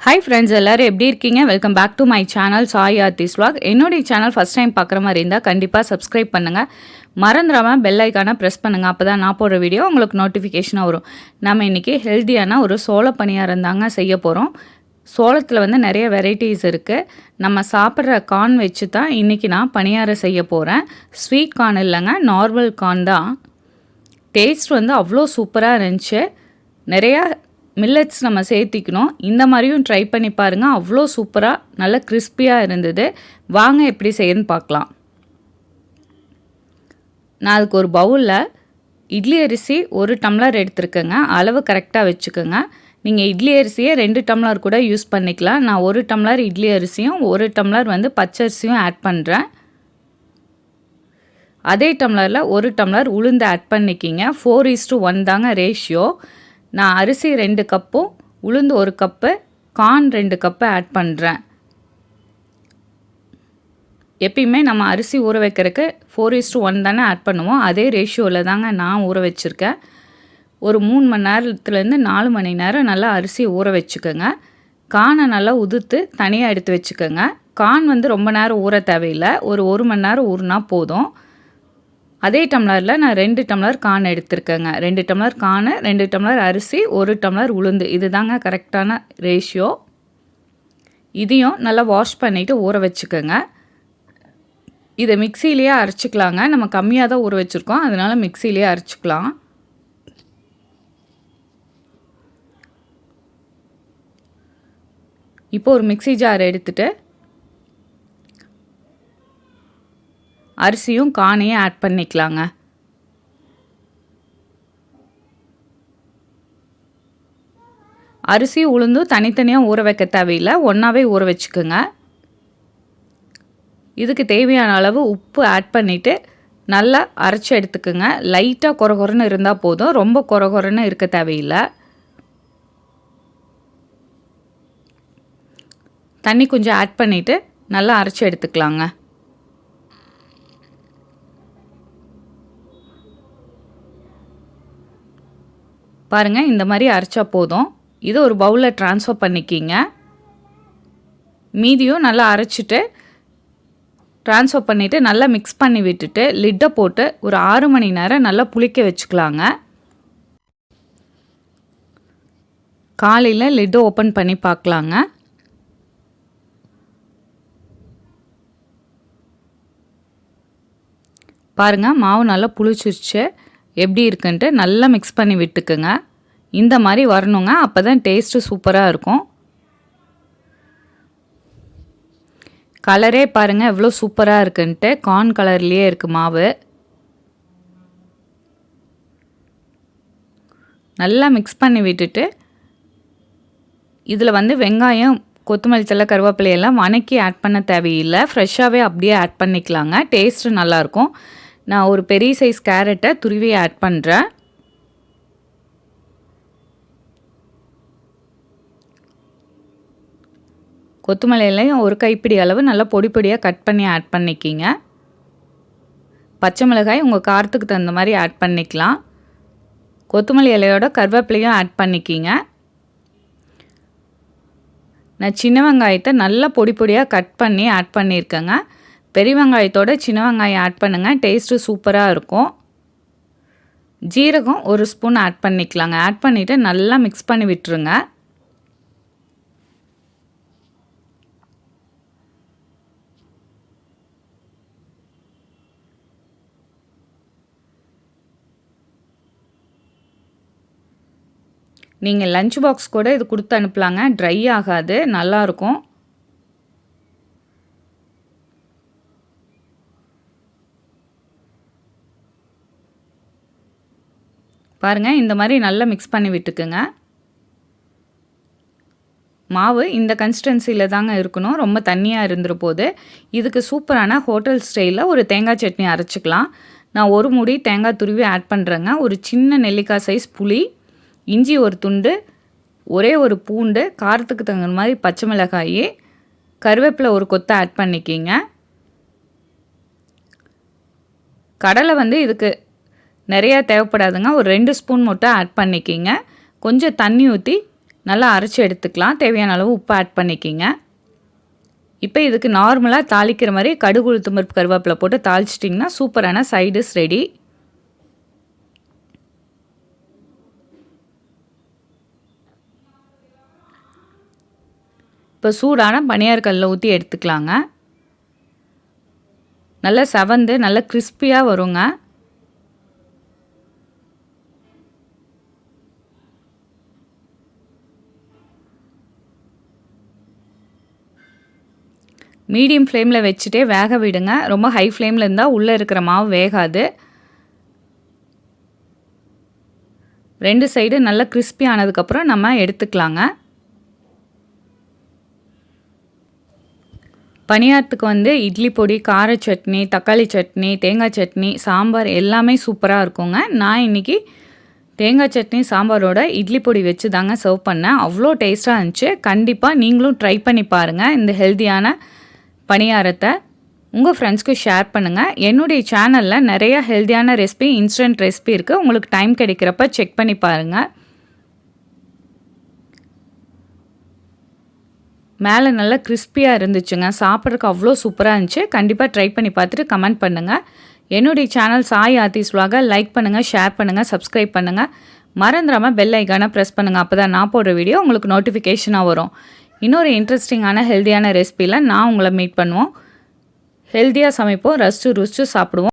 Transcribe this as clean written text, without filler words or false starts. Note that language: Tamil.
ஹாய் ஃப்ரெண்ட்ஸ், எல்லோரும் எப்படி இருக்கீங்க? Welcome back to my channel Sai Aarthi's vlog. என்னுடைய சேனல் ஃபஸ்ட் டைம் பார்க்குற மாதிரி இருந்தால் கண்டிப்பாக சப்ஸ்கிரைப் பண்ணுங்கள். மறந்துடாமல் பெல் ஐக்கானை ப்ரெஸ் பண்ணுங்கள். அப்போ தான் நான் போடுற வீடியோ உங்களுக்கு நோட்டிஃபிகேஷனாக வரும். நம்ம இன்றைக்கி ஹெல்த்தியான ஒரு சோள பணியாரம் தாங்க செய்ய போகிறோம். சோளத்தில் நிறைய வெரைட்டிஸ் இருக்குது. நம்ம சாப்பிட்ற கார்ன் வச்சு தான் இன்றைக்கி நான் பணியாரம் செய்ய போகிறேன். ஸ்வீட் கார்ன் இல்லைங்க, நார்மல் கார்ன் தான். டேஸ்ட் அவ்வளோ சூப்பராக இருந்துச்சு. நிறையா மில்லட்ஸ் நம்ம சேர்த்திக்கணும். இந்த மாதிரியும் ட்ரை பண்ணி பாருங்கள். அவ்வளோ சூப்பராக நல்ல கிறிஸ்பியாக இருந்தது. வாங்க எப்படி செய்யணும்னு பார்க்கலாம். நான் அதுக்கு ஒரு பவுலில் இட்லி அரிசி 1 டம்ளர் எடுத்துருக்கேங்க. அளவு கரெக்டாக வச்சுக்கோங்க. நீங்கள் இட்லி அரிசியை 2 டம்ளர் கூட யூஸ் பண்ணிக்கலாம். நான் 1 டம்ளர் இட்லி அரிசியும் 1 டம்ளர் பச்சரிசியும் ஆட் பண்ணுறேன். அதே டம்ளரில் 1 டம்ளர் உளுந்து ஆட் பண்ணிக்கிங்க. 4:1 தாங்க ரேஷியோ. நான் அரிசி 2 கப்பும் உளுந்து 1 கப்பு, கார்ன் 2 கப்பு ஆட் பண்ணுறேன். எப்பயுமே நம்ம அரிசி ஊற வைக்கிறதுக்கு 4:1 தானே ஆட் பண்ணுவோம். அதே ரேஷியோவில் தாங்க நான் ஊற வச்சுருக்கேன். ஒரு 3 மணி நேரத்துலேருந்து 4 மணி நேரம் நல்லா அரிசி ஊற வச்சுக்கோங்க. கார்னை நல்லா உதுத்து தனியாக எடுத்து வச்சுக்கோங்க. கார்ன் ரொம்ப நேரம் ஊற தேவையில்லை. ஒரு 1 மணி நேரம் ஊறினா போதும். அதே டம்ளரில் நான் 2 டம்ளர் கார்ன் எடுத்துருக்கேங்க. 2 டம்ளர் கார்னு, 2 டம்ளர் அரிசி, 1 டம்ளர் உளுந்து. இது தாங்க கரெக்டான ரேஷியோ. இதையும் நல்லா வாஷ் பண்ணிவிட்டு ஊற வச்சுக்கோங்க. இதை மிக்சிலேயே அரைச்சிக்கலாங்க. நம்ம கம்மியாக தான் ஊற வச்சுருக்கோம், அதனால் மிக்சிலேயே அரைச்சிக்கலாம். இப்போ ஒரு மிக்சி ஜார் எடுத்துகிட்டு அரிசியும் கார்னையும் ஆட் பண்ணிக்கலாங்க. அரிசி உளுந்தும் தனித்தனியாக ஊற வைக்க தேவையில்லை, ஒன்றாவே ஊற வச்சுக்கோங்க. இதுக்கு தேவையான அளவு உப்பு ஆட் பண்ணிவிட்டு நல்லா அரைச்சி எடுத்துக்கோங்க. லைட்டாக கொரகொரன்னு இருந்தால் போதும், ரொம்ப கொரகொரன்னு இருக்க தேவையில்லை. தண்ணி கொஞ்சம் ஆட் பண்ணிவிட்டு நல்லா அரைச்சி எடுத்துக்கலாங்க. பாருங்கள், இந்த மாதிரி அரைச்சா போதும். இதை ஒரு பவுலில் ட்ரான்ஸ்ஃபர் பண்ணிக்கிங்க. மீதியும் நல்லா அரைச்சிட்டு ட்ரான்ஸ்ஃபர் பண்ணிவிட்டு நல்லா மிக்ஸ் பண்ணி விட்டுட்டு லிட்டை போட்டு ஒரு 6 மணி நேரம் நல்லா புளிக்க வச்சுக்கலாங்க. காலையில் லிட்டை ஓப்பன் பண்ணி பார்க்கலாங்க. பாருங்கள், மாவு நல்லா புளிச்சிருச்சு. எப்படி இருக்குன்ட்டு நல்லா மிக்ஸ் பண்ணி விட்டுக்குங்க. இந்த மாதிரி வரணுங்க, அப்போ தான் டேஸ்ட்டு சூப்பராக இருக்கும். கலரே பாருங்கள் எவ்வளோ சூப்பராக இருக்குன்ட்டு. கார்ன் கலர்லேயே இருக்குது மாவு. நல்லா மிக்ஸ் பண்ணி விட்டுட்டு இதில் வெங்காயம், கொத்தமல்லி தழை, கருவேப்பிலையெல்லாம் வணக்கி ஆட் பண்ண தேவையில்லை. ஃப்ரெஷ்ஷாகவே அப்படியே ஆட் பண்ணிக்கலாங்க. டேஸ்ட்டு நல்லாயிருக்கும். நான் ஒரு பெரிய சைஸ் கேரட்டை துருவி ஆட் பண்ணுறேன். கொத்தமல்லியிலையும் ஒரு கைப்பிடி அளவு நல்லா பொடி பொடியாக கட் பண்ணி ஆட் பண்ணிக்கிங்க. பச்சை மிளகாய் உங்கள் காரத்துக்கு தகுந்த மாதிரி ஆட் பண்ணிக்கலாம். கொத்தமல்லி இலையோட கருவேப்பிலையும் ஆட் பண்ணிக்கிங்க. நான் சின்ன வெங்காயத்தை நல்லா பொடி பொடியாக கட் பண்ணி ஆட் பண்ணியிருக்கேங்க. பெரிய வெங்காயத்தோட சின்ன வெங்காயம் ஆட் பண்ணுங்கள், டேஸ்ட்டு சூப்பராக இருக்கும். ஜீரகம் 1 ஸ்பூன் ஆட் பண்ணிக்கலாங்க. ஆட் பண்ணிவிட்டு நல்லா மிக்ஸ் பண்ணி விட்டுருங்க. நீங்கள் லஞ்ச் பாக்ஸ் கூட இது கொடுத்து அனுப்பலாங்க, ட்ரை ஆகாது, நல்லாயிருக்கும். பாருங்கள், இந்த மாதிரி நல்லா மிக்ஸ் பண்ணி விட்டுக்குங்க. மாவு இந்த கன்சிஸ்டன்சியில் தாங்க இருக்கணும், ரொம்ப தண்ணியாக இருந்துற போது. இதுக்கு சூப்பரான ஹோட்டல் ஸ்டைலில் ஒரு தேங்காய் சட்னி அரைச்சிக்கலாம். நான் ஒரு மூடி தேங்காய் துருவி ஆட் பண்ணுறேங்க. ஒரு சின்ன நெல்லிக்காய் சைஸ் புளி, இஞ்சி 1 துண்டு, ஒரே ஒரு பூண்டு, காரத்துக்கு தகுந்த மாதிரி பச்சை மிளகாய், கருவேப்பிலை 1 கொத்தை ஆட் பண்ணிக்கிங்க. கடலை இதுக்கு நிறையா தேவைப்படாதுங்க. ஒரு 2 ஸ்பூன் மட்டும் ஆட் பண்ணிக்கிங்க. கொஞ்சம் தண்ணி ஊற்றி நல்லா அரைச்சி எடுத்துக்கலாம். தேவையான அளவு உப்பு ஆட் பண்ணிக்கிங்க. இப்போ இதுக்கு நார்மலாக தாளிக்கிற மாதிரி கடுகு உளுத்தம் பருப்பு கருவேப்பிலை போட்டு தாளிச்சிட்டிங்கன்னா சூப்பரான சைட் டிஷ் ரெடி. இப்போ சூடான பனியார் கல்லில் ஊற்றி எடுத்துக்கலாங்க. நல்லா செவந்து நல்லா கிறிஸ்பியாக வருங்க. மீடியம் ஃப்ளேமில் வச்சுட்டே வேக விடுங்க. ரொம்ப ஹை ஃப்ளேமில் இருந்தால் உள்ளே இருக்கிற மாவு வேகாது. 2 சைடு நல்லா கிறிஸ்பி ஆனதுக்கப்புறம் நம்ம எடுத்துக்கலாங்க. பணியாரத்துக்கு வந்து இட்லி பொடி, கார சட்னி, தக்காளி சட்னி, தேங்காய் சட்னி, சாம்பார் எல்லாமே சூப்பராக இருக்குங்க. நான் இன்றைக்கி தேங்காய் சட்னி சாம்பாரோட இட்லி பொடி வச்சு தாங்க சர்வ் பண்ணேன். அவ்வளோ டேஸ்ட்டாக இருந்துச்சு. கண்டிப்பாக நீங்களும் ட்ரை பண்ணி பாருங்கள் இந்த ஹெல்த்தியான பணியாரத்தை. உங்கள் ஃப்ரெண்ட்ஸ்க்கு ஷேர் பண்ணுங்கள். என்னுடைய சேனலில் நிறைய ஹெல்த்தியான ரெசிபி, இன்ஸ்டன்ட் ரெசிபி இருக்குது. உங்களுக்கு டைம் கிடைக்கிறப்ப செக் பண்ணி பாருங்கள். மேலே நல்லா கிறிஸ்பியாக இருந்துச்சுங்க. சாப்பிட்றதுக்கு அவ்வளோ சூப்பராக இருந்துச்சு. கண்டிப்பாக ட்ரை பண்ணி பார்த்துட்டு கமெண்ட் பண்ணுங்கள். என்னுடைய channel Sai Aarthi's vlog like பண்ணுங்கள், ஷேர் பண்ணுங்கள், சப்ஸ்கிரைப் பண்ணுங்கள். மறந்துடாமல் பெல் ஐக்கானை ப்ரெஸ் பண்ணுங்கள். அப்போ தான் நான் போடுற வீடியோ உங்களுக்கு நோட்டிஃபிகேஷனாக வரும். இன்னொரு இன்ட்ரெஸ்டிங்கான ஹெல்த்தியான ரெசிபியில் நான் உங்களை மீட் பண்ணுவோம். ஹெல்த்தியாக சமைப்போம், ரசித்து ருசித்து சாப்பிடுவோம்.